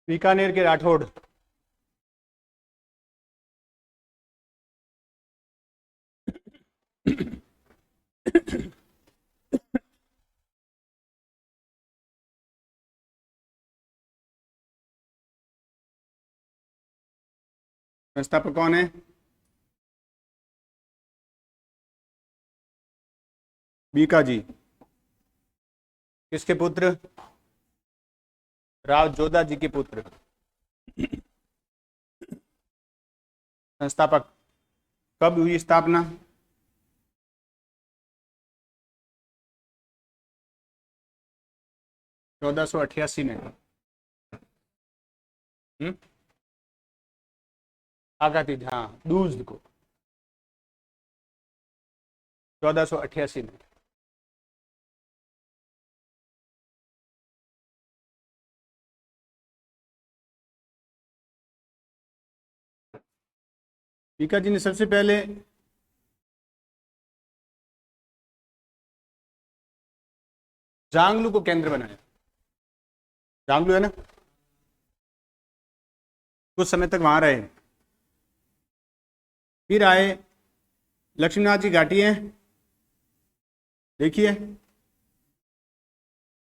बीकानेर के राठौड़। संस्थापक कौन है? बीका जी। किसके पुत्र? राव जोधा जी के पुत्र। संस्थापक। कब हुई स्थापना? 1488 में। आगाती, हाँ, दूज को 1488 में। बीका जी ने सबसे पहले जांगलू को केंद्र बनाया। जांगलू है ना, कुछ समय तक वहां रहे। फिर आए लक्ष्मीनाथ जी घाटी है, देखिए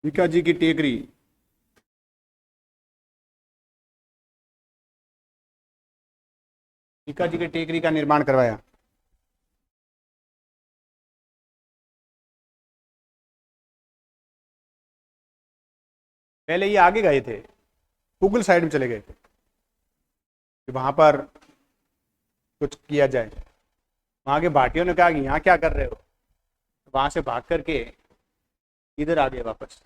बीका जी की टेकरी। बीका जी की टेकरी का निर्माण करवाया। पहले ये आगे गए थे, पुगल साइड में चले गए थे कि वहां पर कुछ किया जाए। वहां के भाटियों ने कहा कि यहाँ क्या कर रहे हो, तो वहां से भाग करके इधर आ गए वापस।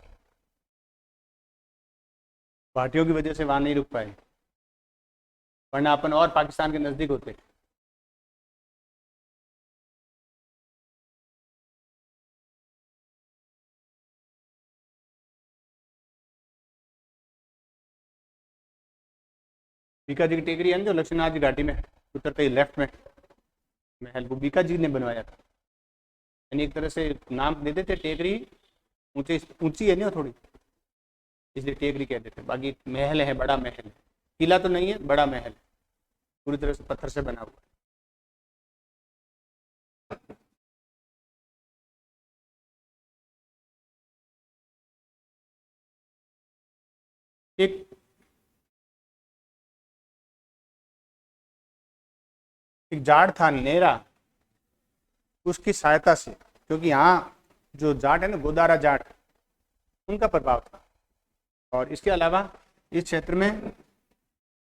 भाटियों की वजह से वहां नहीं रुक पाए, वरना अपन और पाकिस्तान के नजदीक होते। बीका जी की टेकरी है ना, जो लक्ष्मीनाथ जी घाटी में उतरते ही लेफ्ट में महल, वो बीका जी ने बनवाया था। यानी एक तरह से नाम दे देते टेकरी, ऊंची ऊंची है ना थोड़ी, इसलिए टेकरी कह देते। बाकी महल है, बड़ा महल है, किला तो नहीं है, बड़ा महल है, पूरी तरह से पत्थर से बना हुआ। एक एक जाट था नेरा, उसकी सहायता से, क्योंकि यहाँ जो जाट है ना, गोदारा जाट, उनका प्रभाव था। और इसके अलावा इस क्षेत्र में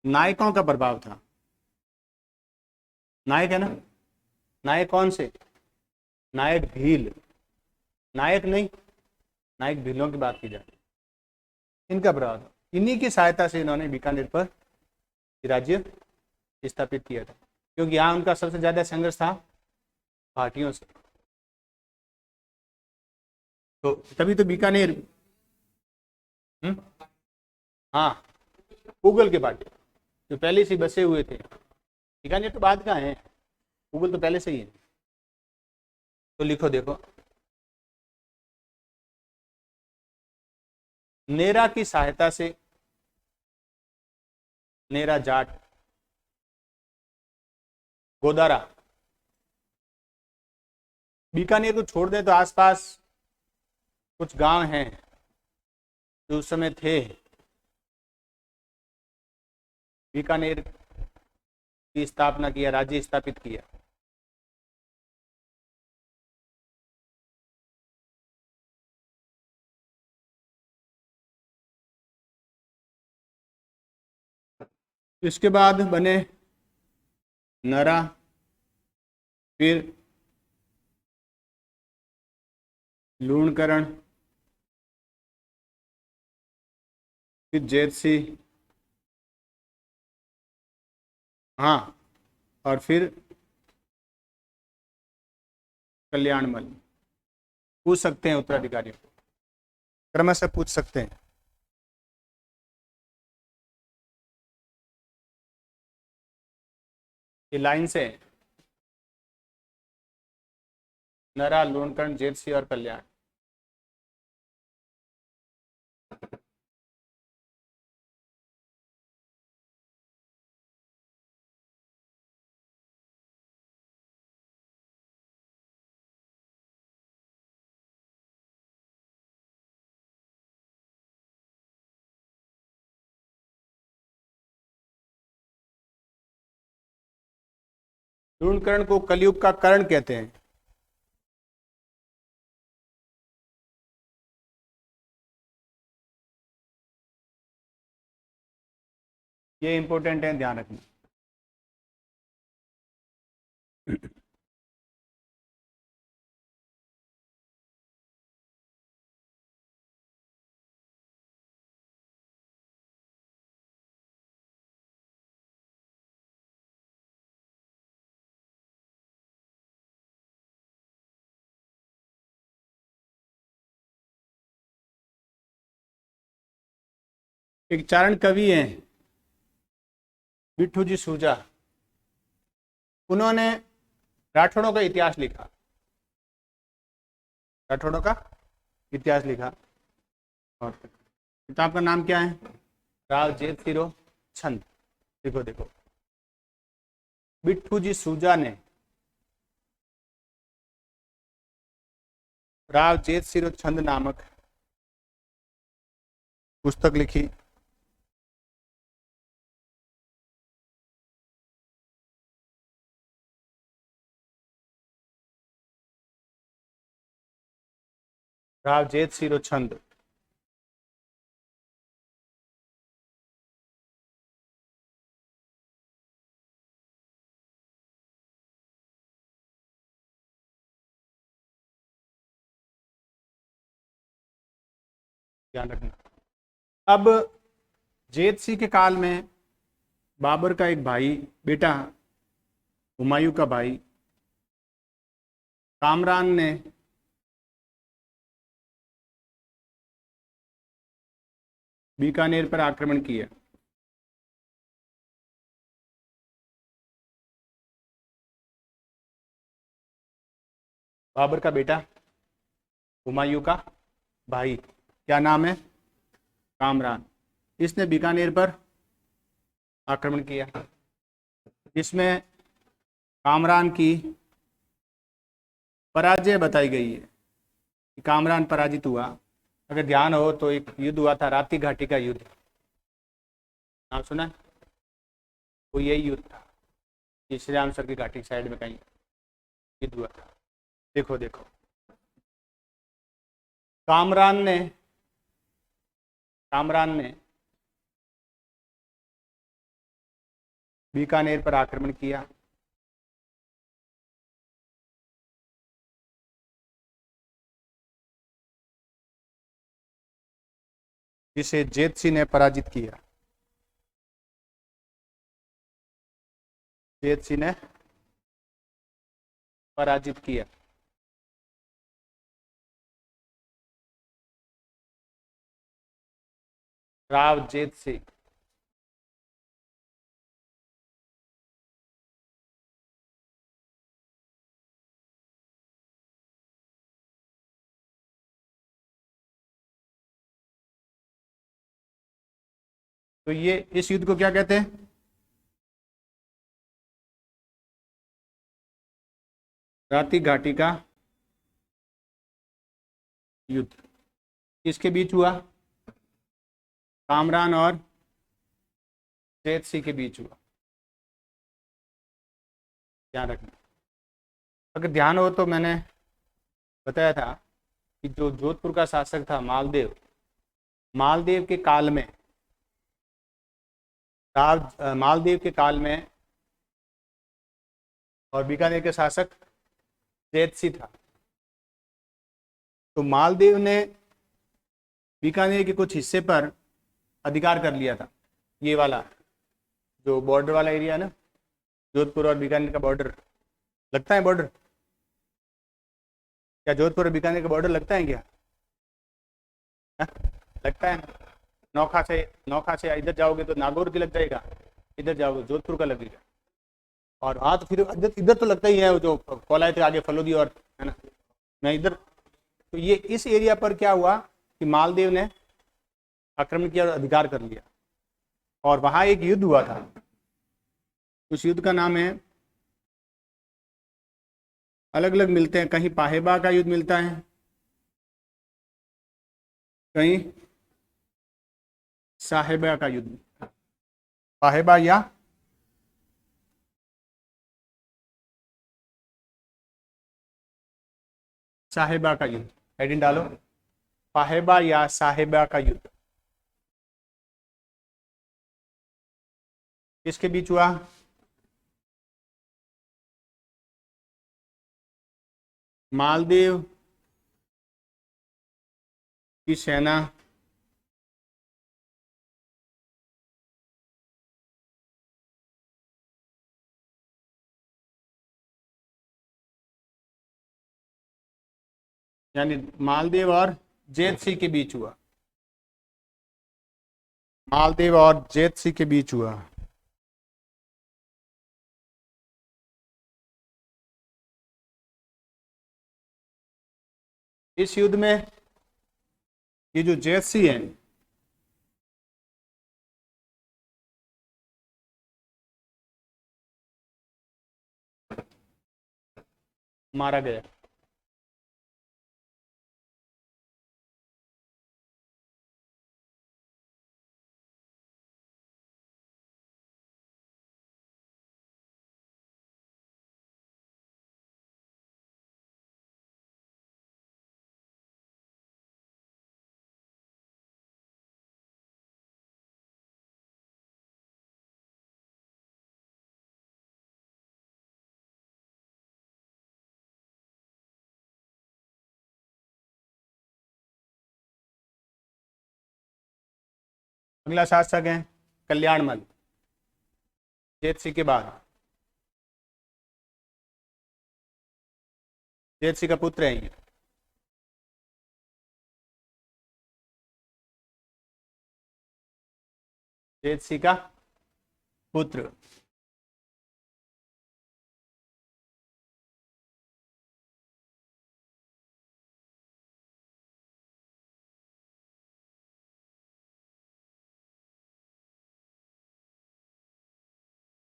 नायकों का प्रभाव था। नायक है ना, नायक कौन से? नायक भील, नायक नहीं, नायक भीलों की बात की जाए, इनका प्रभाव था। इन्हीं की सहायता से इन्होंने बीकानेर पर राज्य स्थापित किया था, क्योंकि यहाँ उनका सबसे ज्यादा संघर्ष था भाटियों से। तो तभी तो बीकानेर, हाँ, मुगल के भाटी जो पहले से बसे हुए थे। बीकानेर तो बाद का है, मुगल तो पहले से ही है। तो लिखो देखो, नेरा की सहायता से नेरा जाट, गोदारा, बीकानेर को छोड़ दे तो आसपास कुछ गांव हैं जो उस समय थे। बीकानेर की स्थापना किया, राज्य स्थापित किया। इसके बाद बने नरा, फिर लूणकरण, फिर जैतसी, हाँ, और फिर कल्याणमल। पूछ सकते हैं उत्तराधिकारियों को, क्रमशः पूछ सकते हैं। ये लाइन से नरा, लूणकरण, जैतसी और कल्याण। द्रोणकर्ण को कलयुग का कर्ण कहते हैं। ये इंपॉर्टेंट है, ध्यान रखना। एक चारण कवि हैं बिट्ठू जी सूजा, उन्होंने राठौड़ों का इतिहास लिखा, राठौड़ों का इतिहास लिखा। और किताब का नाम क्या है? राव जेठ सिरो छंद। देखो देखो, बिट्ठू जी सूजा ने राव जेठ सिरो छंद नामक पुस्तक लिखी। राव जेठ सिरो छंद। ध्यान रखना। अब जेठ सिंह के काल में बाबर का एक भाई, बेटा हुमायूं का भाई कामरान ने बीकानेर पर आक्रमण किया। बाबर का बेटा हुमायूं का भाई, क्या नाम है? कामरान। इसने बीकानेर पर आक्रमण किया। इसमें कामरान की पराजय बताई गई है कि कामरान पराजित हुआ। अगर ध्यान हो तो एक युद्ध हुआ था, राती घाटी का युद्ध, नाम सुना है? वो यही युद्ध था, ये श्री राम सर की घाटी साइड में कहीं युद्ध हुआ था। देखो देखो, कामरान ने बीकानेर पर आक्रमण किया। जिसे जेठ सिंह ने पराजित किया। जेठ सिंह ने पराजित किया। राव जेठ सिंह। तो ये इस युद्ध को क्या कहते हैं? राती घाटी का युद्ध। किसके बीच हुआ? कामरान और जेठ सिंह के बीच हुआ। ध्यान रखना। अगर ध्यान हो तो मैंने बताया था कि जो जोधपुर का शासक था मालदेव, मालदेव के काल में मालदेव के काल में और बीकानेर के शासक जेठ सिंह था। तो मालदेव ने बीकानेर के कुछ हिस्से पर अधिकार कर लिया था। ये वाला जो बॉर्डर वाला एरिया है ना, जोधपुर और बीकानेर का बॉर्डर लगता है। बॉर्डर क्या जोधपुर और बीकानेर का बॉर्डर लगता है क्या? हा? लगता है ना। नौखा से इधर जाओगे तो नागौर की लग जाएगा, इधर जाओगे जोधपुर का लगेगा। और हाँ, तो फिर इधर इधर तो लगता ही है, जो कोलाय थे आगे फलोदी और, है ना, मैं इधर। तो ये इस एरिया पर क्या हुआ कि मालदेव ने आक्रमण किया और अधिकार कर लिया। और वहां एक युद्ध हुआ था। उस युद्ध का नाम है, अलग अलग मिलते हैं, कहीं पाहेबा का युद्ध मिलता है, कहीं साहेबा का युद्ध। पाहेबा या साहिबा का युद्ध, हेडिंग डालो, फाहिबा या साहिबा का युद्ध किसके बीच हुआ? मालदीव की सेना यानी मालदीव और जेत सी के बीच हुआ, मालदीव और जेत सी के बीच हुआ। इस युद्ध में ये जो जेत सी है मारा गया। अगला शासक है कल्याणमल, जेत सी के बाद, जेत सी का पुत्र है ये। जेत सी का पुत्र।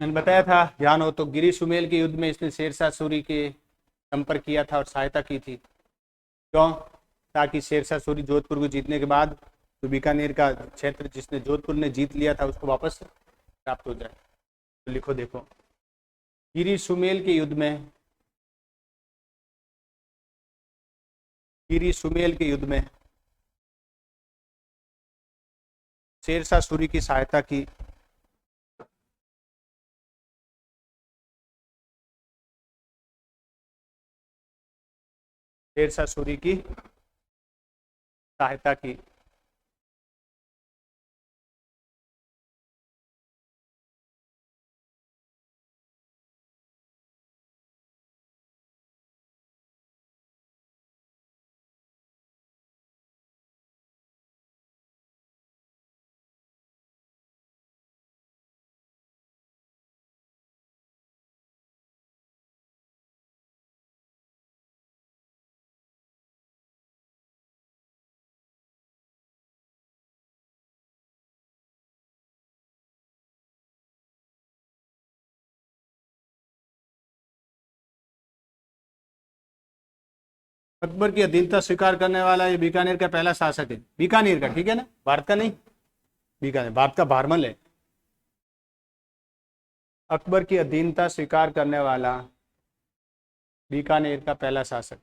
मैंने बताया था, ध्यान हो तो, गिरी सुमेल के युद्ध में इसने शेरशाह सूरी के संपर्क किया था और सहायता की थी। क्यों? ताकि शेरशाह सूरी जोधपुर को जीतने के बाद तो बीकानेर का क्षेत्र जिसने जोधपुर ने जीत लिया था उसको वापस प्राप्त हो जाए। तो लिखो, देखो, गिरी सुमेल के युद्ध में, गिरी सुमेल के युद्ध में शेरशाह सूरी की सहायता की। शेरशाह सूरी की सहायता की। अकबर की अधीनता स्वीकार करने वाला ये बीकानेर का पहला शासक है। बीकानेर का, ठीक है ना, भारत का नहीं, बीकानेर भारत का भारमल है। अकबर की अधीनता स्वीकार करने वाला बीकानेर का पहला शासक।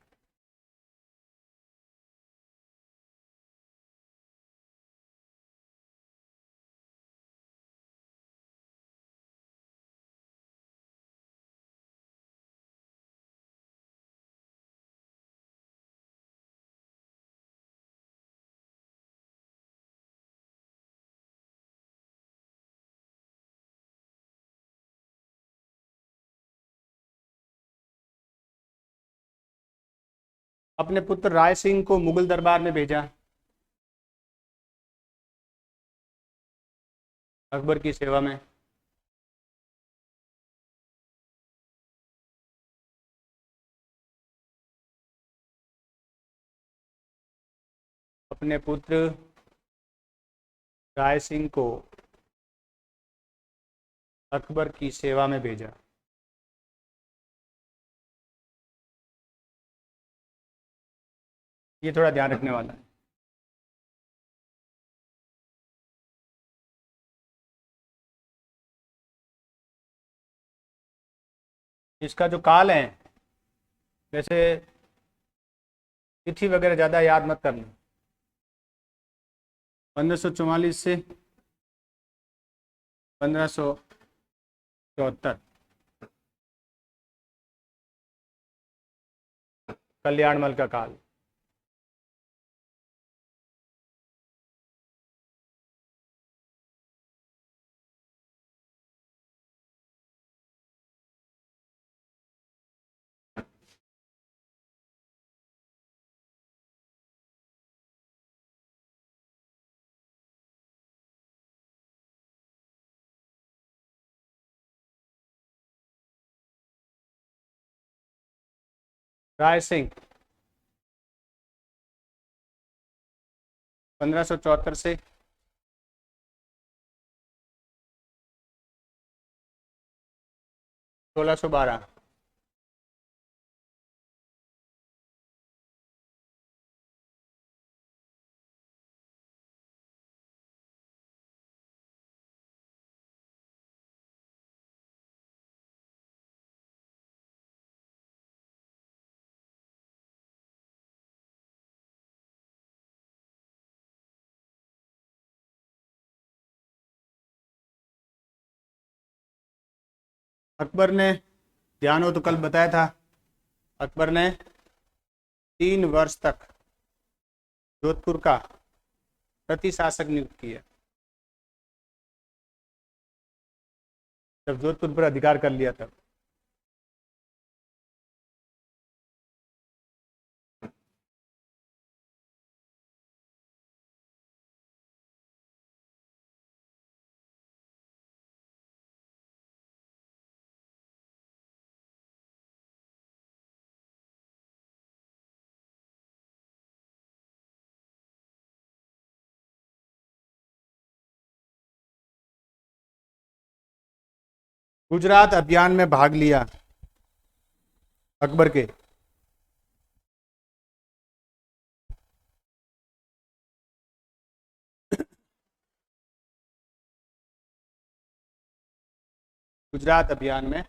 अपने पुत्र राय सिंह को मुगल दरबार में भेजा, अकबर की सेवा में। अपने पुत्र राय सिंह को अकबर की सेवा में भेजा। ये थोड़ा ध्यान रखने वाला है। इसका जो काल है, वैसे तिथि वगैरह ज़्यादा याद मत करना। 1544 से 1574 कल्याणमल का काल। राय सिंह 1574 से 1612। अकबर ने, ध्यान हो तो कल बताया था, अकबर ने 3 वर्ष तक जोधपुर का प्रतिशासक नियुक्त किया। जब जोधपुर पर अधिकार कर लिया तब। गुजरात अभियान में भाग लिया अकबर के। गुजरात अभियान में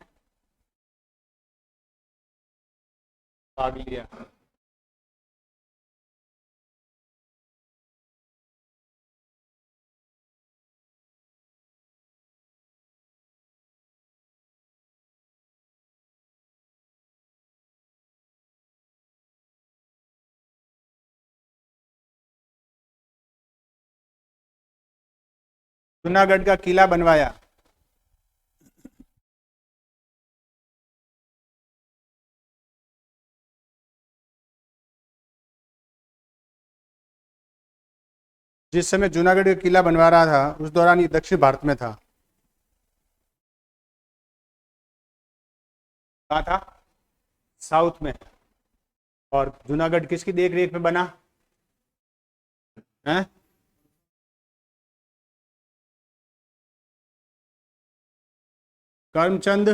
भाग लिया। जूनागढ़ का किला बनवाया। जिस समय जूनागढ़ का किला बनवा रहा था उस दौरान ये दक्षिण भारत में था। कहाँ था? साउथ में। और जूनागढ़ किसकी देख रेख में बना है? करमचंद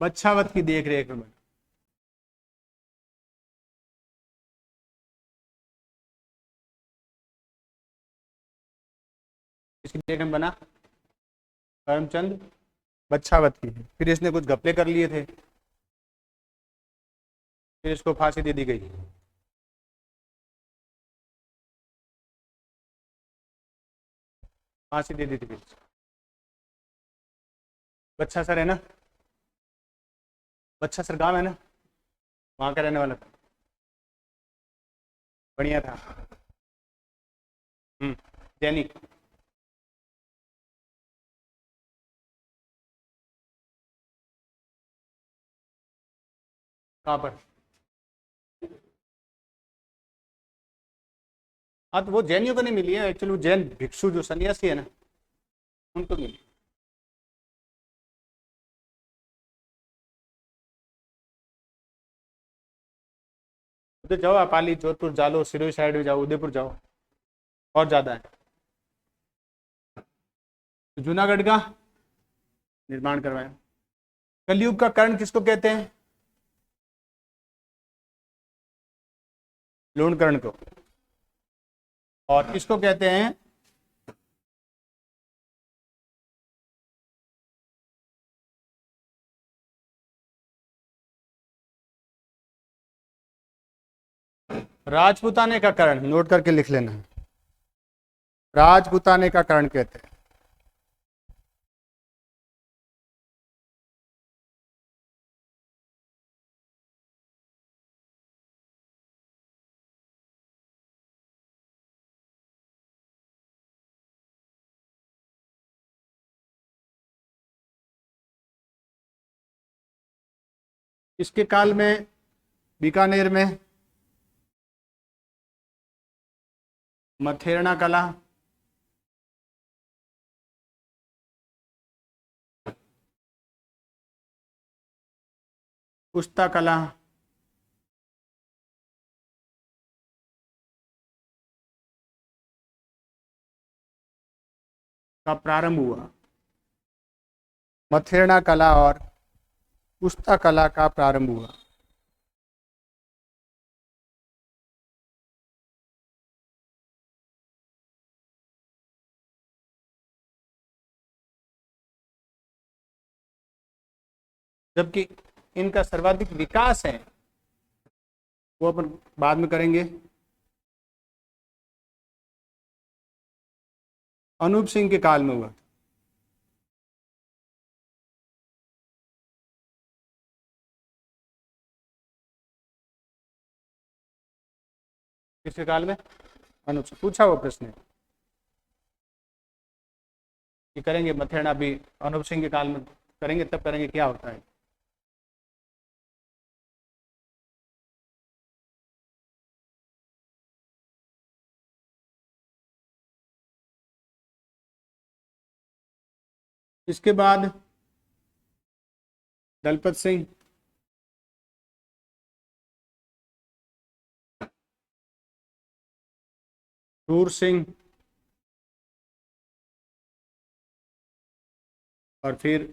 बच्छावत की देख रेख में बना। किसकी देख में बना? करमचंद बच्छावत की। फिर इसने कुछ घपले कर लिए थे, फिर इसको फांसी दे दी गई। फांसी दे दी थी फिर। बच्चा सर है ना, बच्चा सर गांव है ना, वहां का रहने वाला था। बढ़िया था। दैनिक। कहाँ पर? हाँ तो वो जैनियों को नहीं मिली है एक्चुअली, वो जैन भिक्षु जो सन्यासी है ना उनको मिली। उधर जाओ आप, पाली, जोधपुर, जालो, सिरोही साइड में जाओ, उदयपुर जाओ, और ज्यादा है। तो जूनागढ़ का निर्माण करवाया। कलयुग का कर्ण किसको कहते हैं? लूणकर्ण को। और किसको कहते हैं? राजपूताने का कर्ण, नोट करके लिख लेना, राजपूताने का कर्ण कहते हैं। इसके काल में बीकानेर में मथेरना कला, पुस्ता कला, का प्रारंभ हुआ। मथेरना कला और पुस्ता कला का प्रारंभ हुआ। जबकि इनका सर्वाधिक विकास है वो अपन बाद में करेंगे। अनूप सिंह के काल में हुआ। किसके काल में? अनूप सिंह। पूछा हुआ प्रश्न है कि करेंगे मथेरना भी अनूप सिंह के काल में करेंगे, तब करेंगे क्या होता है। इसके बाद दलपत सिंह, सूर सिंह, और फिर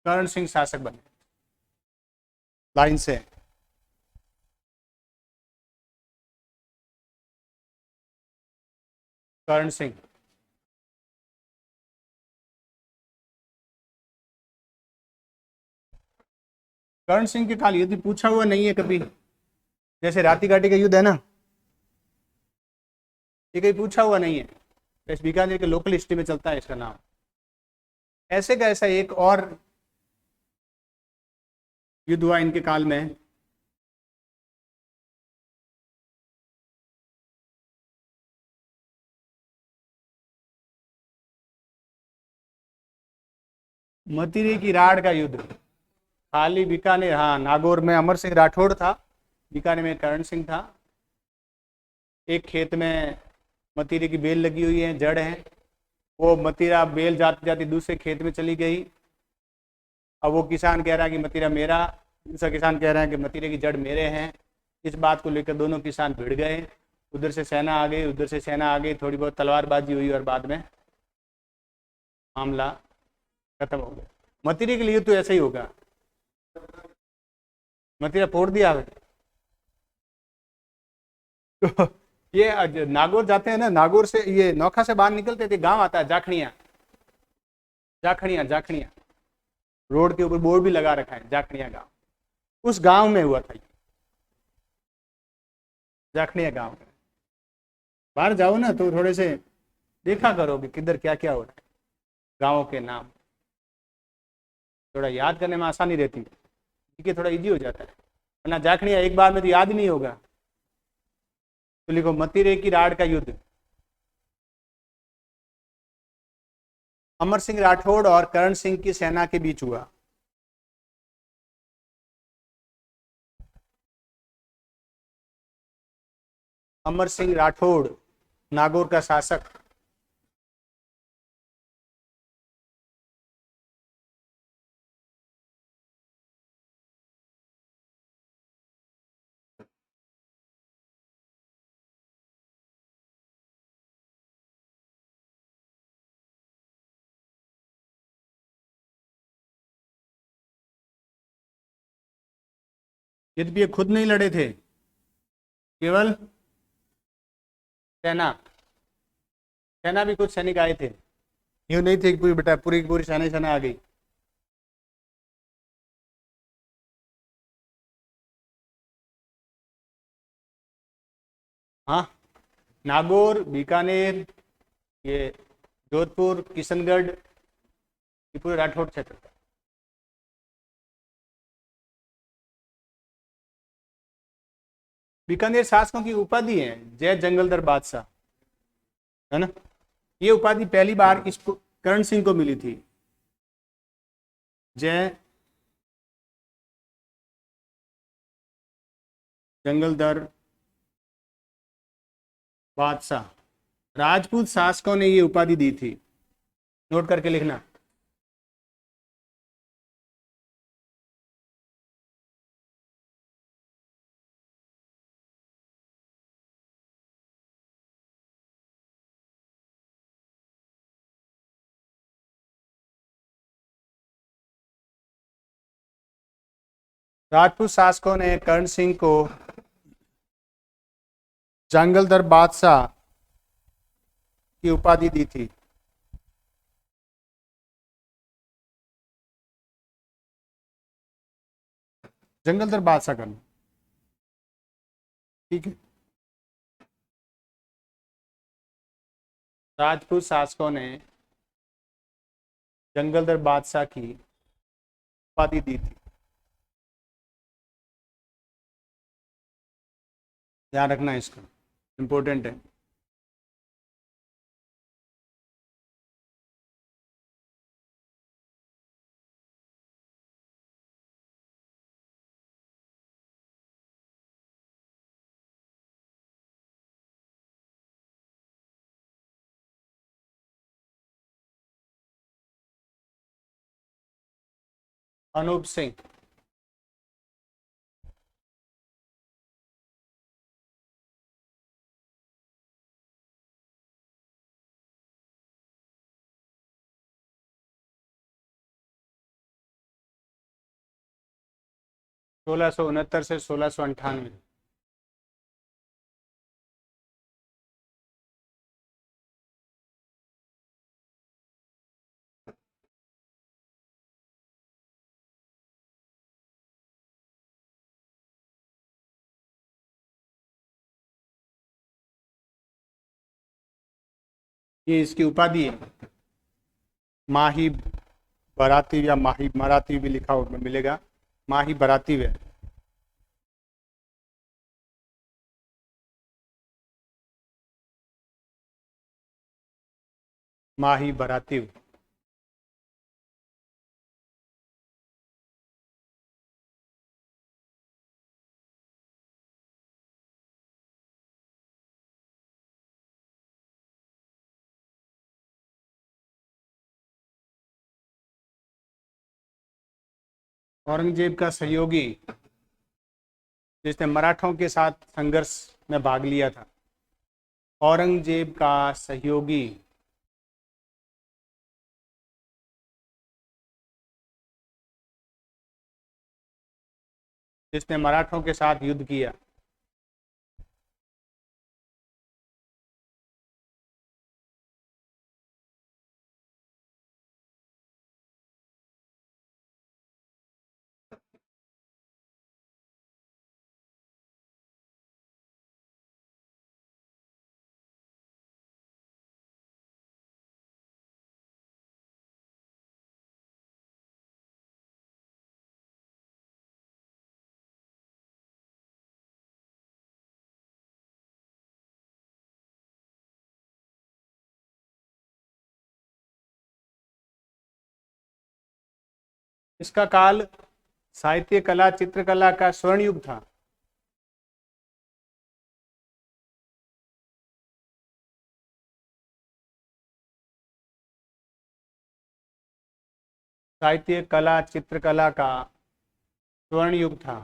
कर्ण सिंह शासक बने। लाइन से कर्ण सिंह, कर्ण सिंह के काल युद्ध पूछा हुआ नहीं है कभी। जैसे राती घाटी का युद्ध है ना, ये कहीं पूछा हुआ नहीं है, इस बीकानेर के लोकल हिस्ट्री में चलता है इसका नाम। ऐसे का ऐसा एक और युद्ध हुआ इनके काल में, मतिरी की राड़ का युद्ध। खाली बीकानेर, हाँ, नागौर में अमर सिंह राठौड़ था, बीकानेर में कर्ण सिंह था। एक खेत में मतीरे की बेल लगी हुई है, जड़ है, वो मतीरा बेल जाती जाती दूसरे खेत में चली गई। अब वो किसान कह रहा है कि मतीरा मेरा, दूसरा किसान कह रहा है कि मतीरे की जड़ मेरे हैं। इस बात को लेकर दोनों किसान भिड़ गए। उधर से सेना आ गई, उधर से सेना आ गई, थोड़ी बहुत तलवारबाजी हुई और बाद में मामला खत्म हो गया। मतीरे के लिए तो ऐसा ही होगा, मतीरा फोड़ दिया है। तो ये नागौर जाते हैं ना, नागौर से ये नौखा से बाहर निकलते थे, गांव आता है जाखड़िया, जाखड़िया, जाखड़िया, रोड के ऊपर बोर्ड भी लगा रखा है, जाखड़िया गांव। उस गांव में हुआ था ये, जाखड़िया गांव में। बाहर जाओ ना तो थोड़े से देखा करोगे किधर क्या क्या हो रहा है, गाँवों के नाम थोड़ा याद करने में आसानी रहती है, ठीक है, थोड़ा इजी हो जाता है। वरना जाखड़िया एक बार में तो याद ही नहीं होगा। तो लिखो मतीरे की राड़ का युद्ध अमर सिंह राठौड़ और कर्ण सिंह की सेना के बीच हुआ। अमर सिंह राठौड़, नागौर का शासक, यद्यपि ये खुद नहीं लड़े थे, केवल सेना, सेना भी कुछ सैनिक आए थे, यूं नहीं थे कि पूरी बेटा पूरी की पूरी सेना आ गई। हाँ, नागौर, बीकानेर, ये जोधपुर, किशनगढ़, ये पूरे राठौड़ क्षेत्र का। बीकानेर शासकों की उपाधि है जय जंगलदर बादशाह, है ना। ये उपाधि पहली बार इसको करण सिंह को मिली थी, जय जंगलदर बादशाह। राजपूत शासकों ने ये उपाधि दी थी, नोट करके लिखना। राजपूत शासकों ने करण सिंह को जंगलदर बादशाह की उपाधि दी थी। जंगलदर बादशाह करना, ठीक है। राजपूत शासकों ने जंगलदर बादशाह की उपाधि दी थी, ध्यान रखना इसका, इंपॉर्टेंट है। अनूप सिंह, 1669 से 1698। ये इसकी उपाधि है। माही बराती या माही मराती भी लिखा होगा, मिलेगा, माही बराती है। माही बराती। औरंगजेब का सहयोगी जिसने मराठों के साथ संघर्ष में भाग लिया था। औरंगजेब का सहयोगी जिसने मराठों के साथ युद्ध किया। इसका काल साहित्य कला चित्रकला का स्वर्ण युग था। साहित्य कला चित्रकला का स्वर्ण युग था।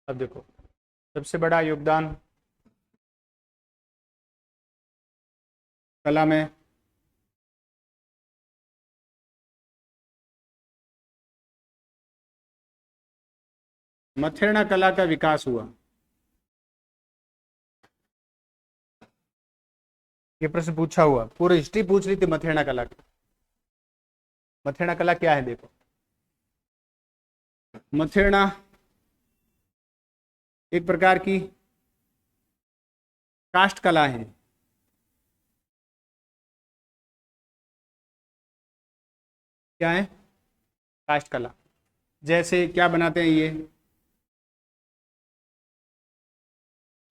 अब देखो, सबसे बड़ा योगदान कला में मथेरना कला का विकास हुआ। ये प्रश्न पूछा हुआ, पूरी हिस्ट्री पूछ रही थी मथेरना कला की। मथेरना कला क्या है देखो, मथेरना एक प्रकार की काष्ठ कला है। क्या है? काष्ठ कला। जैसे क्या बनाते हैं ये,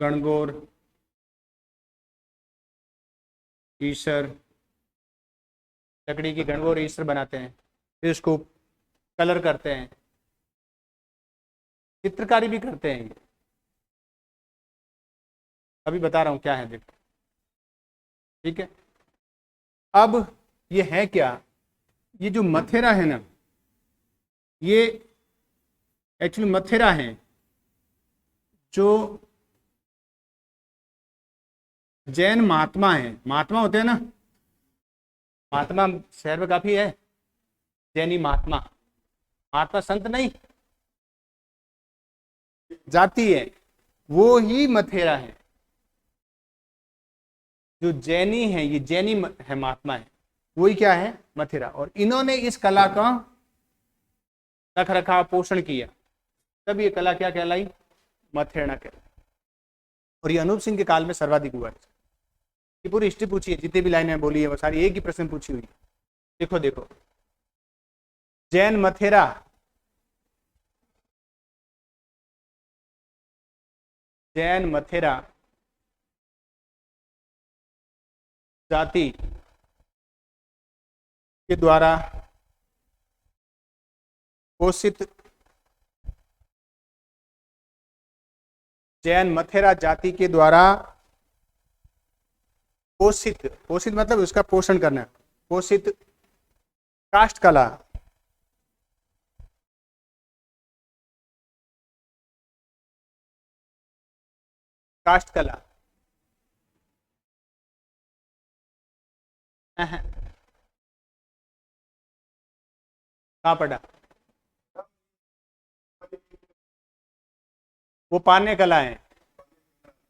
गणगौर, ईसर, लकड़ी की गणगौर ईसर बनाते हैं, फिर इसको कलर करते हैं, चित्रकारी भी करते हैं। अभी बता रहा हूं क्या है देखो, ठीक है। अब ये है क्या, ये जो मथेरा है ना, ये एक्चुअली मथेरा है जो जैन महात्मा है, महात्मा होते हैं ना, महात्मा शहर में काफी है, जैनी महात्मा, महात्मा संत नहीं, जाति है, वो ही मथेरा है। जो जैनी है, ये जैनी है, महात्मा है, वही क्या है, मथेरा। और इन्होंने इस कला का रख रखाव पोषण किया, तब ये कला क्या कहलाई, मथेरना कहलाई। और ये अनूप सिंह के काल में सर्वाधिक हुआ है। ये पूरी हिस्ट्री पूछी है, जितनी भी लाइनें बोली है वो सारी एक ही प्रश्न पूछी हुई है। देखो देखो, जैन मथेरा, जैन मथेरा जाति के द्वारा पोषित, जैन मथेरा जाति के द्वारा पोषित, पोषित मतलब उसका पोषण करना, पोषित काष्ठ कला, काष्ठ कला कहाँ पढ़ा, वो पाने कला है,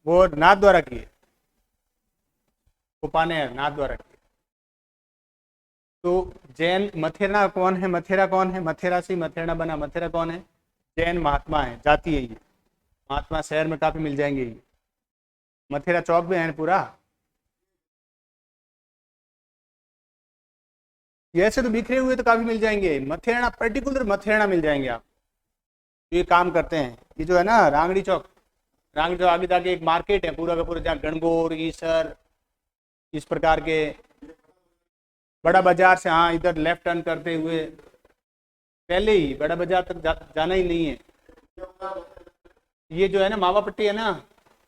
वो नाथ द्वारा की है, वो पाने नाथ द्वारा की है। तो जैन मथेरा कौन है, मथेरा कौन है, मथेरा से मथेरा बना, मथेरा कौन है, जैन महात्मा है, जाति है ये, महात्मा शहर में काफी मिल जाएंगे ये, मथेरा चौक में है पूरा। ये ऐसे तो बिखरे हुए तो काफी मिल जाएंगे, मथेरा पर्टिकुलर मथेरा मिल जाएंगे आप। ये काम करते हैं, ये जो है ना रांगड़ी चौक, रांगड़ी चौक आगे जाके एक मार्केट है पूरा का पूरा, जहाँ गणगौर ईसर इस प्रकार के, बड़ा बाजार से हाँ इधर लेफ्ट टर्न करते हुए, पहले ही बड़ा बाजार तक जाना ही नहीं है। ये जो है ना मावा पट्टी है ना,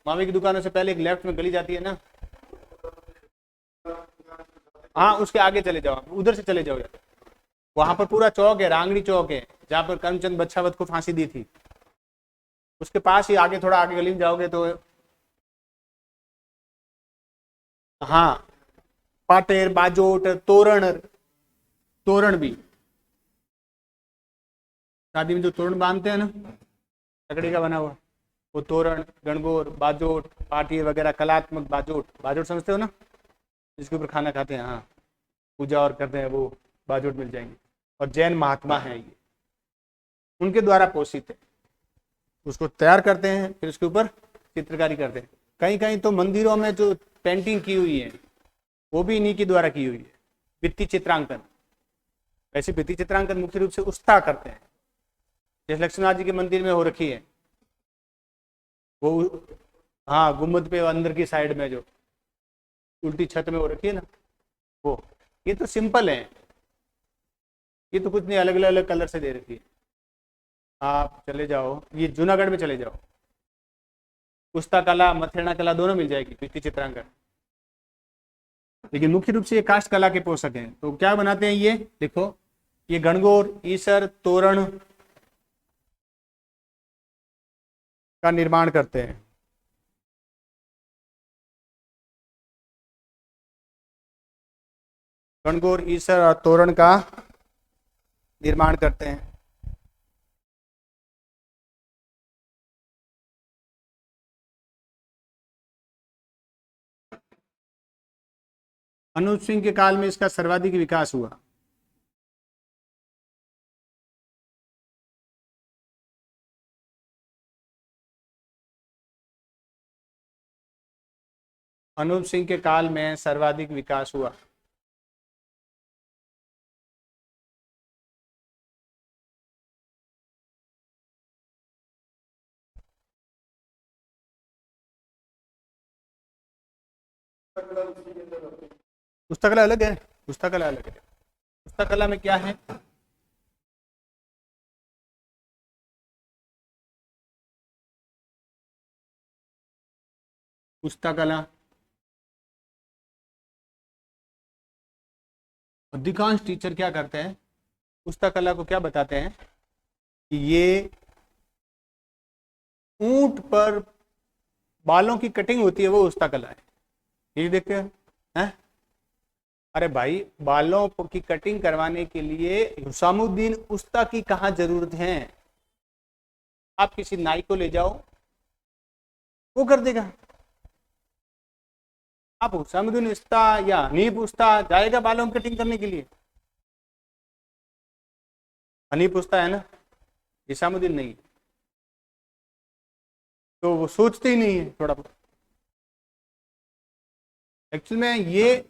मावे की दुकानों से पहले एक लेफ्ट में गली जाती है ना, हाँ उसके आगे चले जाओ, उधर से चले जाओ यार, वहां पर पूरा चौक है, रांगड़ी चौक है, जहाँ पर करमचंद बच्छावत को फांसी दी थी, उसके पास ही आगे थोड़ा आगे गली में जाओगे तो, हाँ पाटेर बाजोट तोरण, तोरण भी, शादी में जो तोरण बांधते हैं ना लकड़ी का बना हुआ, वो तोरण, गणगौर, बाजोट, पाटिये वगैरह, कलात्मक बाजोट, बाजोट समझते हो ना, जिसके ऊपर खाना खाते हैं, हाँ पूजा और करते हैं, वो बाजोट मिल जाएंगे। और जैन महात्मा है ये, उनके द्वारा पोषित है, उसको तैयार करते हैं, फिर उसके ऊपर चित्रकारी करते हैं। कहीं कहीं तो मंदिरों में जो पेंटिंग की हुई है वो भी इन्हीं के द्वारा की हुई है, भित्ति चित्रांकन। वैसे भित्ति चित्रांकन मुख्य रूप से उस्ताह करते हैं, जैसे लक्ष्मीनाथ जी के मंदिर में हो रखी है वो, हाँ गुम्बद पे अंदर की साइड में जो उल्टी छत में हो रखी है ना वो, ये तो सिंपल है, ये तो कुछ नहीं, अलग अलग अलग कलर से दे रखी है। आप चले जाओ ये जूनागढ़ में चले जाओ, पुस्ता कला मथेरना कला दोनों मिल जाएगी, भित्ति चित्रांकन। लेकिन मुख्य रूप से ये काष्ठ कला के पोषक हैं। तो क्या बनाते हैं ये देखो, ये गणगौर ईसर तोरण का निर्माण करते हैं, गणगौर ईसर और तोरण का निर्माण करते हैं। अनूप सिंह के काल में इसका सर्वाधिक विकास हुआ। अनूप सिंह के काल में सर्वाधिक विकास हुआ। पुस्तकालय अलग है, पुस्तकालय अलग है। पुस्तकालय में क्या है? पुस्तकालय अधिकांश टीचर क्या करते हैं, पुस्तकालय को क्या बताते हैं कि ये ऊंट पर बालों की कटिंग होती है, वो पुस्तकालय है। ये देखते हैं हैं? अरे भाई, बालों की कटिंग करवाने के लिए हुसामुद्दीन उस्ता की कहाँ जरूरत है? आप किसी नाई को ले जाओ, वो कर देगा। आप हुसामुद्दीन उस्ता या हनीफ उस्ता जाएगा बालों की कटिंग करने के लिए? हनीफ उस्ता है ना, हुसामुद्दीन नहीं। तो वो सोचते ही नहीं है थोड़ा बहुत। एक्चुअल में ये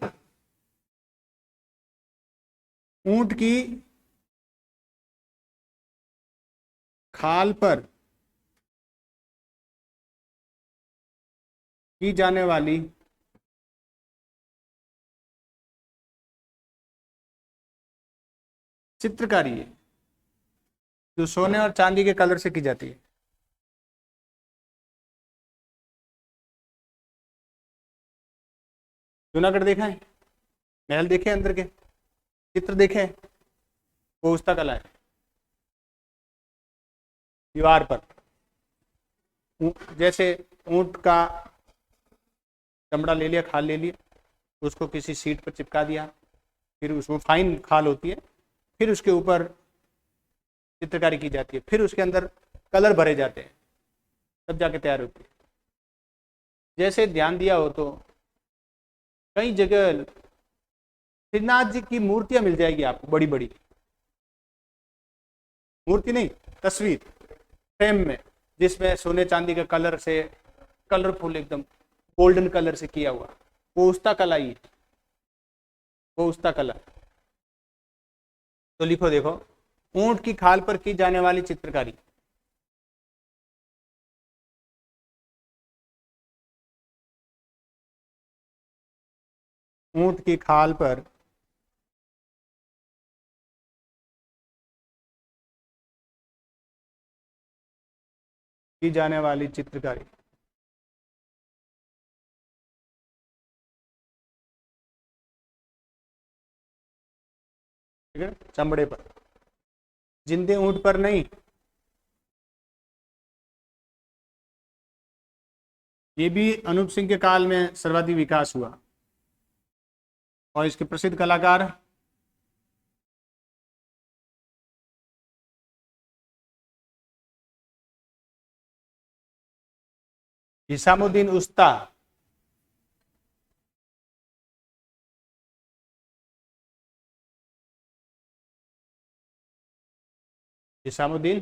ऊंट की खाल पर की जाने वाली चित्रकारी है, जो सोने और चांदी के कलर से की जाती है। जूनागढ़ देखा है? महल देखे अंदर के, चित्र देखे हैं? वो पुस्तकालय है। दीवार पर जैसे ऊंट का चमड़ा ले लिया, खाल ले लिया, उसको किसी सीट पर चिपका दिया, फिर उसको फाइन खाल होती है, फिर उसके ऊपर चित्रकारी की जाती है, फिर उसके अंदर कलर भरे जाते हैं, तब जाके तैयार होती है। जैसे ध्यान दिया हो तो कई जगह श्रीनाथ जी की मूर्तियां मिल जाएगी आपको, बड़ी बड़ी मूर्ति नहीं, तस्वीर फ्रेम में, जिसमें सोने चांदी के कलर से, कलरफुल एकदम गोल्डन कलर से किया हुआ, वो उसका कला ही है, वो उसका कला। तो लिखो, देखो, ऊंट की खाल पर की जाने वाली चित्रकारी। ऊंट की खाल पर की जाने वाली चित्रकारी। ठीक है, चमड़े पर, जिंदे ऊंट पर नहीं। ये भी अनूप सिंह के काल में सर्वाधिक विकास हुआ। और इसके प्रसिद्ध कलाकार हिसामुद्दीन उस्ता, हिसामुद्दीन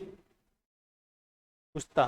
उस्ता।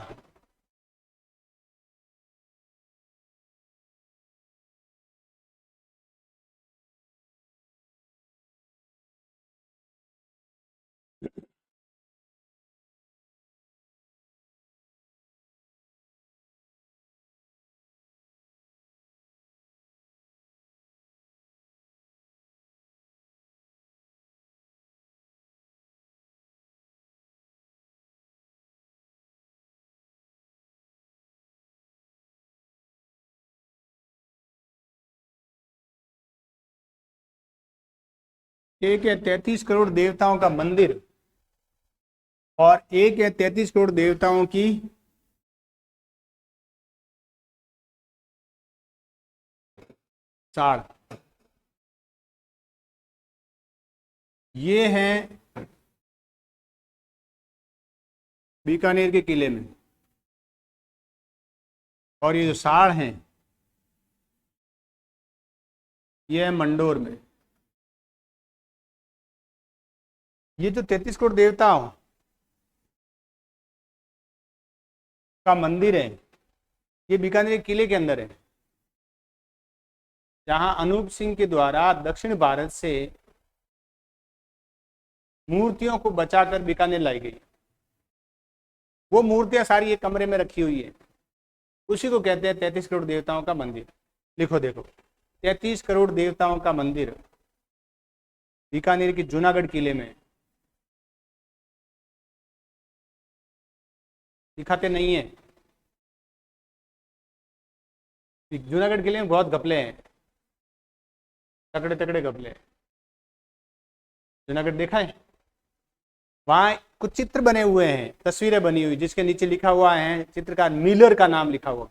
एक है 33 करोड़ देवताओं का मंदिर, और एक है 33 करोड़ देवताओं की साड़। ये है बीकानेर के किले में, और ये जो साड़ हैं, ये है मंडोर में। ये जो 33 करोड़ देवताओं का मंदिर है, ये बीकानेर किले के अंदर है, जहां अनूप सिंह के द्वारा दक्षिण भारत से मूर्तियों को बचाकर बीकानेर लाई गई। वो मूर्तियां सारी एक कमरे में रखी हुई है, उसी को कहते हैं 33 करोड़ देवताओं का मंदिर। लिखो देखो, 33 करोड़ देवताओं का मंदिर बीकानेर के जूनागढ़ किले में। दिखाते नहीं है, जूनागढ़ किले में बहुत घपले हैं, तकड़े तकड़े घपले हैं। जूनागढ़ देखा है? वहां कुछ चित्र बने हुए हैं, तस्वीरें बनी हुई, जिसके नीचे लिखा हुआ है चित्रकार मिलर का नाम लिखा हुआ।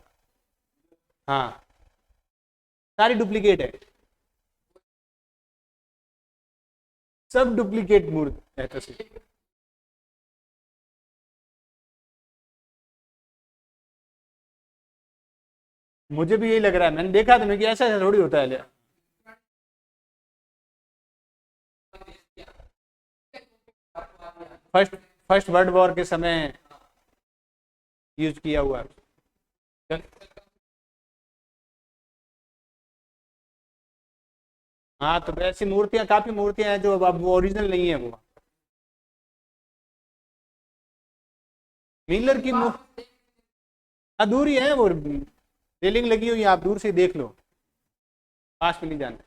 हाँ, सारी डुप्लीकेट है, सब डुप्लीकेट मूर्ति है तस्वीर। मुझे भी यही लग रहा है, मैंने देखा था, मैं कि ऐसा थोड़ी होता है। फर्स्ट फर्स्ट वर्ल्ड वॉर के समय यूज किया हुआ है। हाँ, तो ऐसी मूर्तियां, काफी मूर्तियां हैं जो अब ओरिजिनल नहीं है। वो मिलर की अधूरी है, वो रेलिंग लगी हुई है, आप दूर से देख लो, पास में नहीं जाना।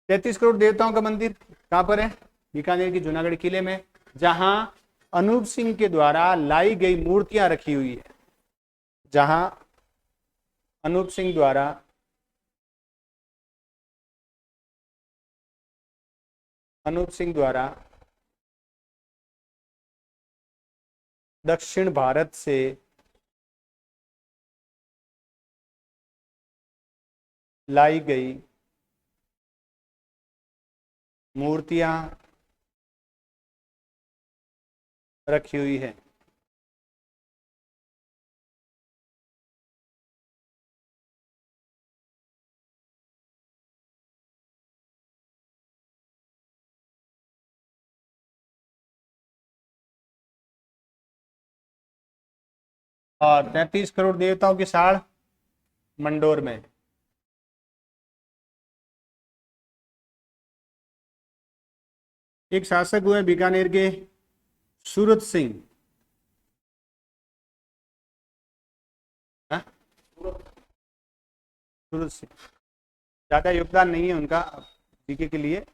33 करोड़ देवताओं का मंदिर कहाँ पर है? बीकानेर की जूनागढ़ किले में, जहां अनूप सिंह के द्वारा लाई गई मूर्तियां रखी हुई है। जहां अनूप सिंह द्वारा दक्षिण भारत से लाई गई मूर्तियां रखी हुई है। और 33 करोड़ देवताओं की साड़ मंडोर में। एक शासक हुए बीकानेर के सूरत सिंह। हाँ? सूरत सिंह, ज्यादा योगदान नहीं है उनका जीके के लिए,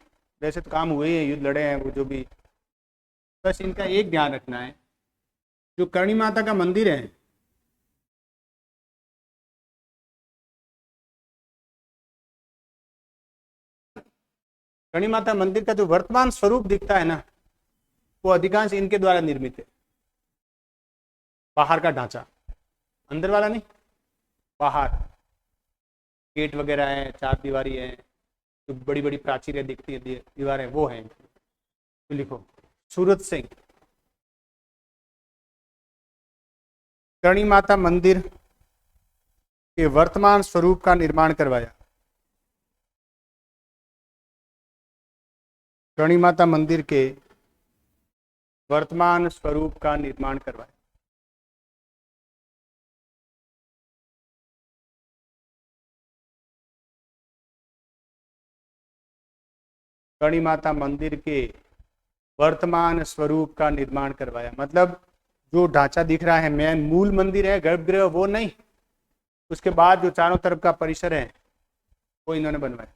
वैसे तो काम हुए हैं, युद्ध लड़े हैं वो जो भी। बस इनका एक ध्यान रखना है, जो करणी माता का मंदिर है, करणी माता मंदिर का जो वर्तमान स्वरूप दिखता है ना, वो अधिकांश इनके द्वारा निर्मित है। बाहर का ढांचा, अंदर वाला नहीं, बाहर गेट वगैरह है, चार दीवारी है, जो बड़ी बड़ी प्राचीरें दिखती है, दीवारें, वो है। तो लिखो, सूरत सिंह करणी माता मंदिर के वर्तमान स्वरूप का निर्माण करवाया। करणी माता मंदिर के वर्तमान स्वरूप का निर्माण करवाया। करणी माता मंदिर के वर्तमान स्वरूप का निर्माण करवाया, मतलब जो ढांचा दिख रहा है, मेन मूल मंदिर है, गर्भगृह, वो नहीं, उसके बाद जो चारों तरफ का परिसर है वो इन्होंने बनवाया।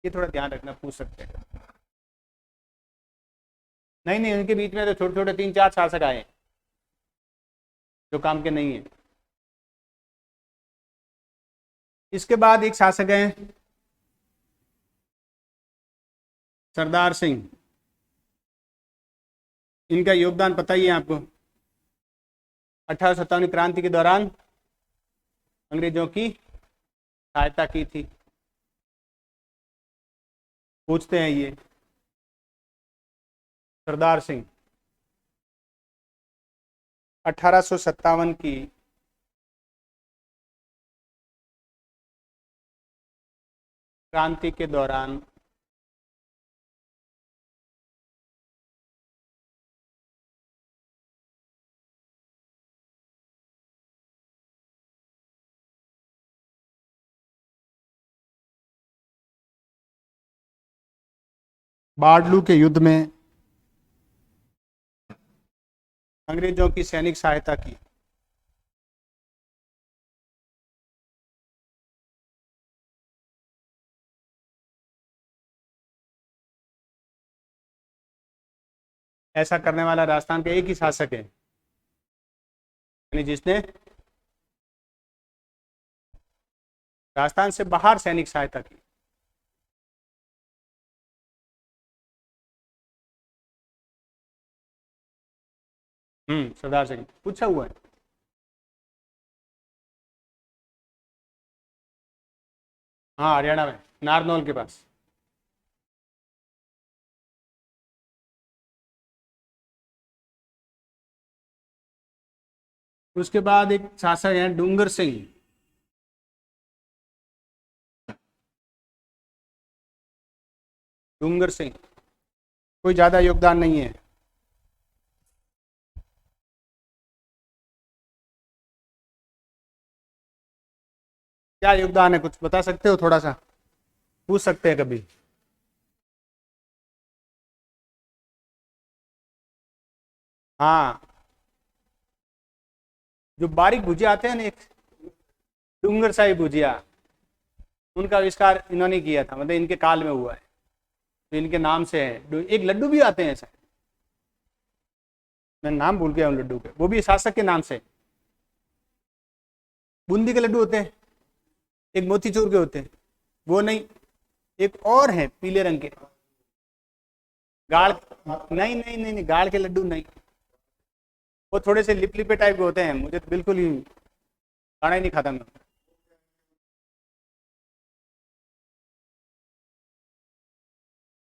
ये थोड़ा ध्यान रखना, पूछ सकते हैं। नहीं नहीं, उनके बीच में तो छोटे छोटे 3-4 शासक आए जो काम के नहीं है। इसके बाद एक शासक है सरदार सिंह। इनका योगदान पता ही है आपको। 1857 क्रांति के दौरान अंग्रेजों की सहायता की थी। पूछते हैं ये सरदार सिंह 1857 की क्रांति के दौरान बाडलू के युद्ध में अंग्रेजों की सैनिक सहायता की। ऐसा करने वाला राजस्थान का एक ही शासक है, यानी जिसने राजस्थान से बाहर सैनिक सहायता की। सरदार सिंह पूछा हुआ है। हाँ, हरियाणा में नारनौल के पास। उसके बाद एक शासक है डूंगर सिंह। डूंगर सिंह कोई ज्यादा योगदान नहीं है। क्या योगदान है, कुछ बता सकते हो? थोड़ा सा पूछ सकते हैं कभी। हाँ, जो बारीक भुजिया आते हैं ना, एक डूंगर शाही भुजिया, उनका आविष्कार इन्होंने किया था, मतलब इनके काल में हुआ है, तो इनके नाम से है। एक लड्डू भी आते हैं ऐसे, मैं नाम भूल गया हूँ लड्डू के, वो भी शासक के नाम से। बूंदी के लड्डू होते हैं, एक मोतीचूर के होते हैं, वो नहीं, एक और है पीले रंग के, गाड़, नहीं नहीं नहीं नहीं, गाड़ के लड्डू नहीं, वो थोड़े से लिप लिपे टाइप के होते हैं, मुझे तो बिल्कुल ही खाना ही नहीं खाता मैं।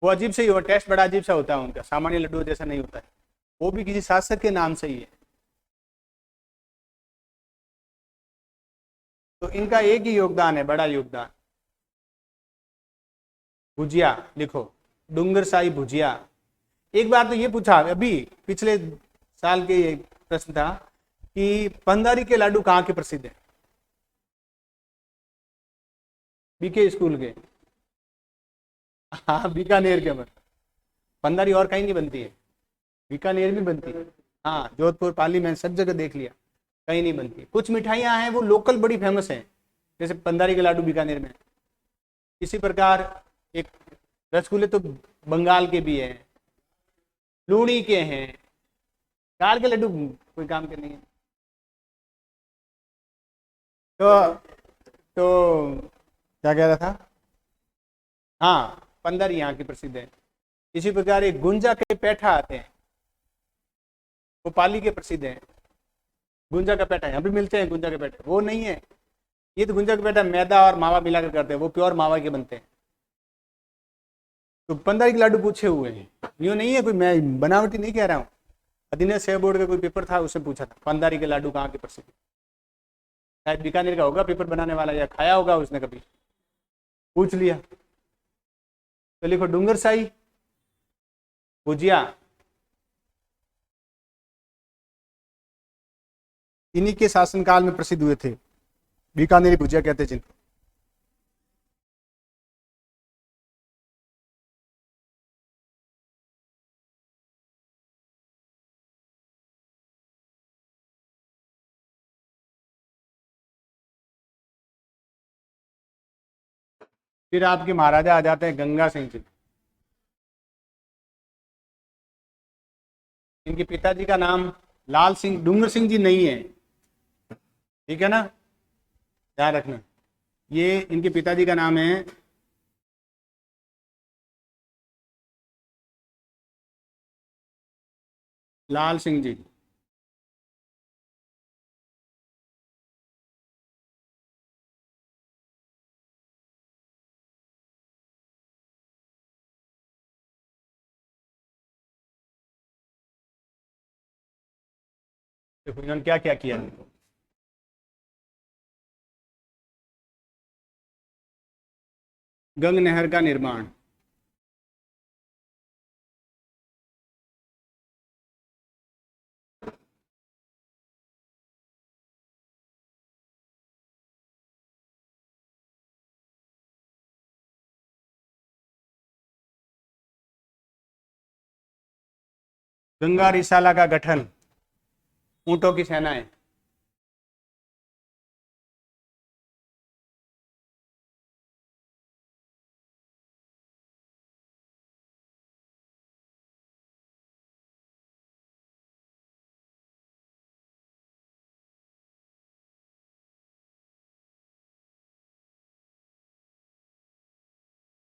वो अजीब से ही हो, टेस्ट बड़ा अजीब सा होता है उनका, सामान्य लड्डू जैसा नहीं होता है। वो भी किसी शासक के नाम से ही है। तो इनका एक ही योगदान है, बड़ा योगदान। भुजिया लिखो, डूंगर शाही भुजिया। एक बार तो ये पूछा अभी, पिछले साल के एक प्रश्न था कि पंदारी के लाडू कहाँ के प्रसिद्ध है? बीके स्कूल के। हाँ, बीकानेर के अंदर पंदारी और कहीं नहीं बनती है, बीकानेर में बनती है। हाँ, जोधपुर, पाली, मैंने सब जगह देख लिया, कहीं नहीं बनती। कुछ मिठाइयाँ हैं वो लोकल बड़ी फेमस हैं, जैसे पंदारी के लाडू बीकानेर में। इसी प्रकार एक रसगुल्ले तो बंगाल के भी हैं, लूणी के हैं, दाल के लड्डू कोई काम के नहीं है। तो क्या कह रहा था? हाँ, पंदारी यहाँ की प्रसिद्ध है। इसी प्रकार एक गुंजा के पेठा आते हैं, वो पाली के प्रसिद्ध हैं। गुंजा का पेठा यहाँ भी मिलते हैं, गुंजा के पेठे वो नहीं है। ये तो गुंजा का पेठा मैदा और मावा मिलाकर करते हैं, वो प्योर मावा के बनते हैं। तो पंदारी के लाडू पूछे हुए हैं, यूँ नहीं है कोई, मैं बनावटी नहीं कह रहा हूँ। अधीनस्थ सेवा बोर्ड का कोई पेपर था, उससे पूछा था पंदारी के लाडू कहाँ के प्रसिद्ध। शायद बीकानेर का होगा पेपर बनाने वाला, या खाया होगा उसने कभी, पूछ लिया। तो लिखो डूंगर शाही भुजिया, इन्हीं के शासनकाल में प्रसिद्ध हुए थे, बीकानेरी भुजिया कहते हैं जिनको। फिर आपके महाराजा आ जाते हैं गंगा सिंह जी। इनके पिताजी का नाम लाल सिंह, डूंगर सिंह जी नहीं है, ठीक है ना, ध्यान रखना। ये इनके पिताजी का नाम है लाल सिंह जी। देखो इन्होंने क्या क्या किया। गंग नहर का निर्माण। गंगा रिसाला का गठन। ऊंटों की सेनाएं।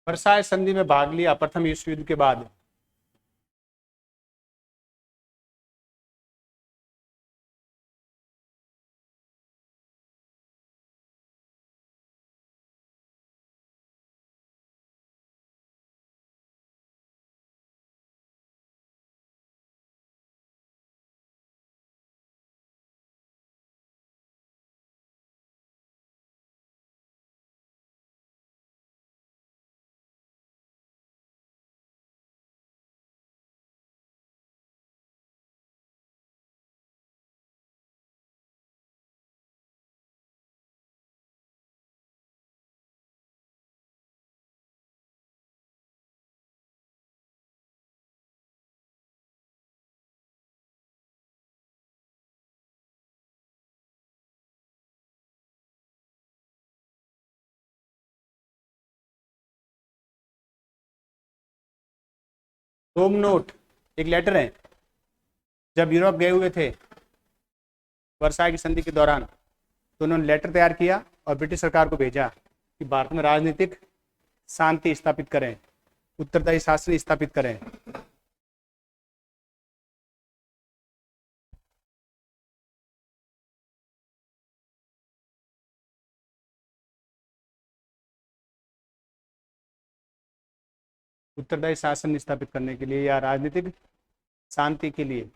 वर्साय संधि में भाग लिया प्रथम विश्व युद्ध के बाद। रोम नोट एक लेटर है। जब यूरोप गए हुए थे वर्साय की संधि के दौरान, तो उन्होंने लेटर तैयार किया और ब्रिटिश सरकार को भेजा कि भारत में राजनीतिक शांति स्थापित करें, उत्तरदायी शासन स्थापित करें। उत्तरदायी शासन स्थापित करने के लिए या राजनीतिक शांति के लिए।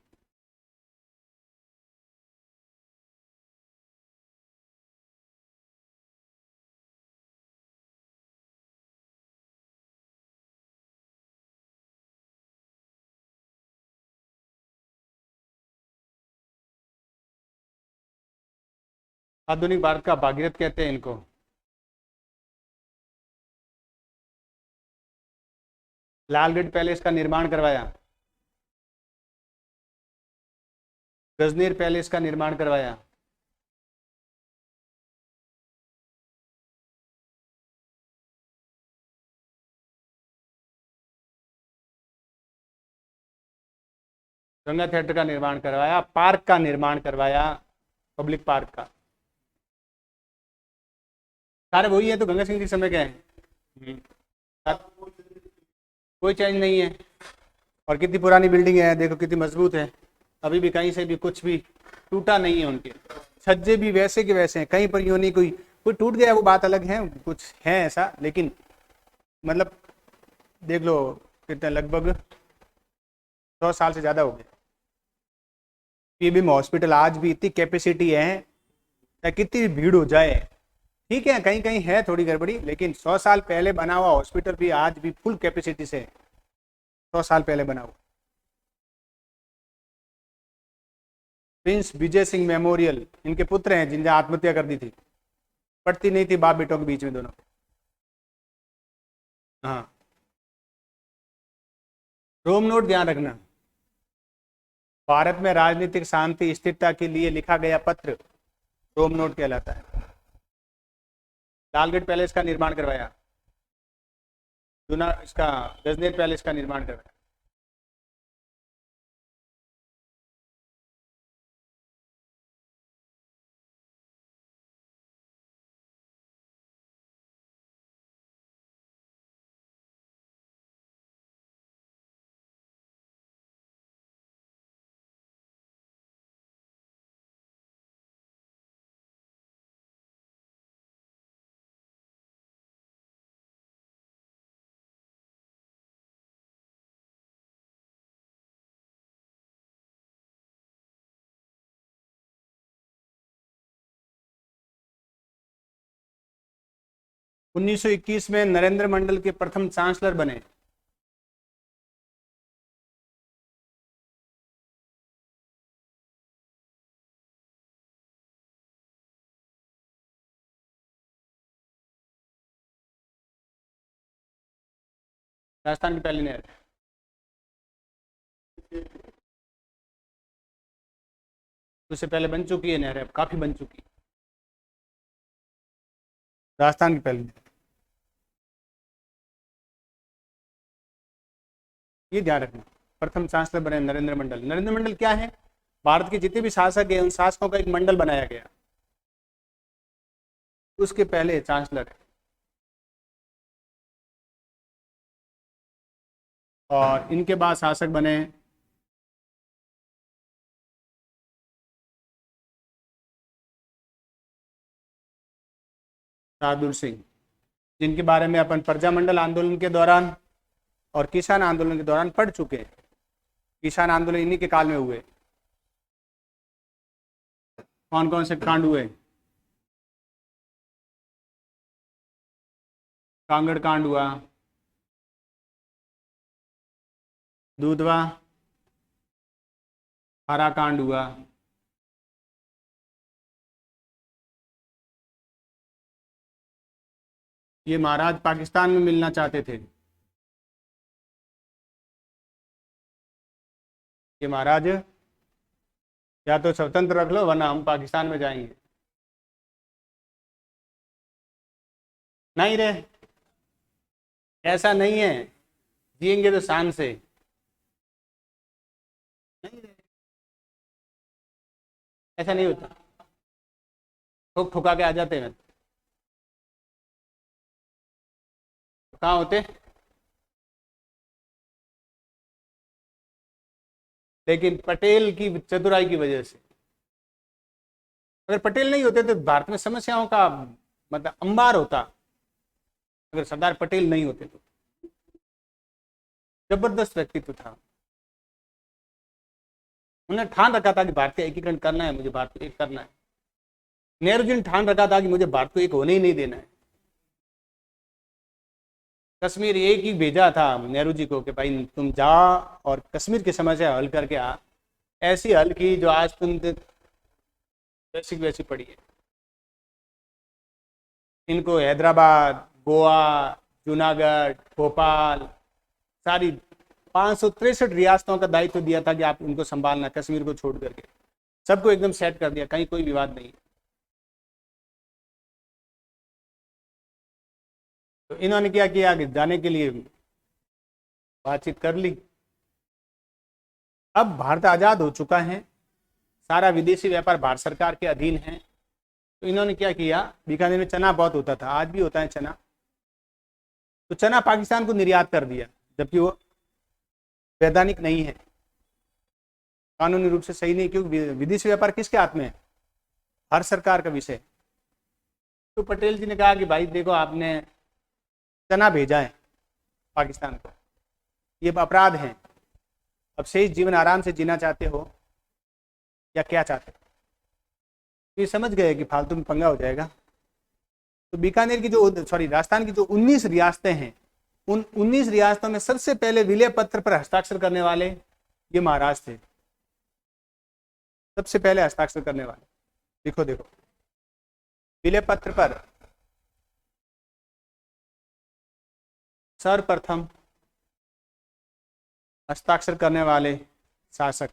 आधुनिक भारत का भागीरथ कहते हैं इनको। लालगढ़ पैलेस का निर्माण करवाया। गजनीर पैलेस का निर्माण करवाया। गंगा थिएटर का निर्माण करवाया। पार्क का निर्माण करवाया, पब्लिक पार्क का। सारे वही है तो गंगा सिंह जी समय के हैं। कोई चेंज नहीं है। और कितनी पुरानी बिल्डिंग है, देखो कितनी मजबूत है। अभी भी कहीं से भी कुछ भी टूटा नहीं है। उनके छज्जे भी वैसे के वैसे हैं, कहीं पर यूं नहीं कोई कोई टूट गया वो बात अलग है, कुछ है ऐसा, लेकिन मतलब देख लो कितने लगभग 100 साल से ज्यादा हो गए। पीबीएम हॉस्पिटल आज भी इतनी कैपेसिटी है, या कितनी भी भीड़ हो जाए, ठीक है कहीं कहीं है थोड़ी गड़बड़ी, लेकिन 100 साल पहले बना हुआ हॉस्पिटल भी आज भी फुल कैपेसिटी से है। 100 साल पहले बना हुआ। प्रिंस विजय सिंह मेमोरियल इनके पुत्र हैं जिनने आत्महत्या कर दी थी। पटती नहीं थी बाप बेटों के बीच में दोनों। हाँ। रोम नोट ध्यान रखना। भारत में राजनीतिक शांति स्थिरता के लिए लिखा गया पत्र रोम नोट कहलाता है। लालगढ़ पैलेस का निर्माण करवाया। इसका गजनेर पैलेस का निर्माण करवाया। 1921 में नरेंद्र मंडल के प्रथम चांसलर बने। राजस्थान की पहली नहर उससे पहले बन चुकी है नहर, अब काफी बन चुकी है। राजस्थान की पहली नहर, ये ध्यान रखना। प्रथम चांसलर बने नरेंद्र मंडल। नरेंद्र मंडल क्या है? भारत के जितने भी शासक हैं उन शासकों का एक मंडल बनाया गया, उसके पहले चांसलर है। और इनके बाद शासक बने बहादुर सिंह, जिनके बारे में अपन प्रजामंडल आंदोलन के दौरान और किसान आंदोलन के दौरान पढ़ चुके हैं। किसान आंदोलन इन्हीं के काल में हुए। कौन कौन से कांड हुए? कांगड़ कांड हुआ, दूधवा हरा कांड हुआ, ये महाराज पाकिस्तान में मिलना चाहते थे। ये महाराज या तो स्वतंत्र रख लो वरना हम पाकिस्तान में जाएंगे। नहीं रे, ऐसा नहीं है, जिएंगे तो शान से। नहीं रे, ऐसा नहीं होता, ठोक ठुका के आ जाते हैं। कहाँ होते? लेकिन पटेल की चतुराई की वजह से, अगर पटेल नहीं होते तो भारत में समस्याओं का मतलब अंबार होता। अगर सरदार पटेल नहीं होते तो जबरदस्त व्यक्तित्व था। उन्होंने ठान रखा था कि भारत का एकीकरण करना है, मुझे भारत को एक करना है। नेहरू जी ने ठान रखा था कि मुझे भारत को एक होने ही नहीं देना है। कश्मीर एक ही भेजा था नेहरू जी को कि भाई तुम जा और कश्मीर की समस्या हल करके आ। ऐसी हल की जो आज तुम वैसी वैसी पड़ी है। इनको हैदराबाद, गोवा, जूनागढ़, भोपाल, सारी 563 रियासतों का दायित्व दिया था कि आप इनको संभालना, कश्मीर को छोड़ करके सबको एकदम सेट कर दिया, कहीं कोई विवाद नहीं। तो इन्होंने क्या किया कि जाने के लिए बातचीत कर ली। अब भारत आजाद हो चुका है, सारा विदेशी व्यापार भारत सरकार के अधीन है। तो इन्होंने क्या किया, बीकानेर में चना बहुत होता था, आज भी होता है चना, तो चना पाकिस्तान को निर्यात कर दिया, जबकि वो वैधानिक नहीं है, कानूनी रूप से सही नहीं, क्योंकि विदेशी व्यापार किसके हाथ में है? हर सरकार का विषय। तो पटेल जी ने कहा कि भाई देखो, आपने चना भेजा है पाकिस्तान को, ये अपराध है। अब शेष जीवन आराम से जीना चाहते हो या क्या चाहते हो? तो ये समझ गए कि फालतू में पंगा हो जाएगा। तो बीकानेर की राजस्थान की जो 19 रियासतें हैं, उन 19 रियासतों में सबसे पहले विलय पत्र पर हस्ताक्षर करने वाले ये महाराज थे। सबसे पहले हस्ताक्षर करने वाले, देखो देखो, विलय पत्र पर सर्वप्रथम हस्ताक्षर करने वाले शासक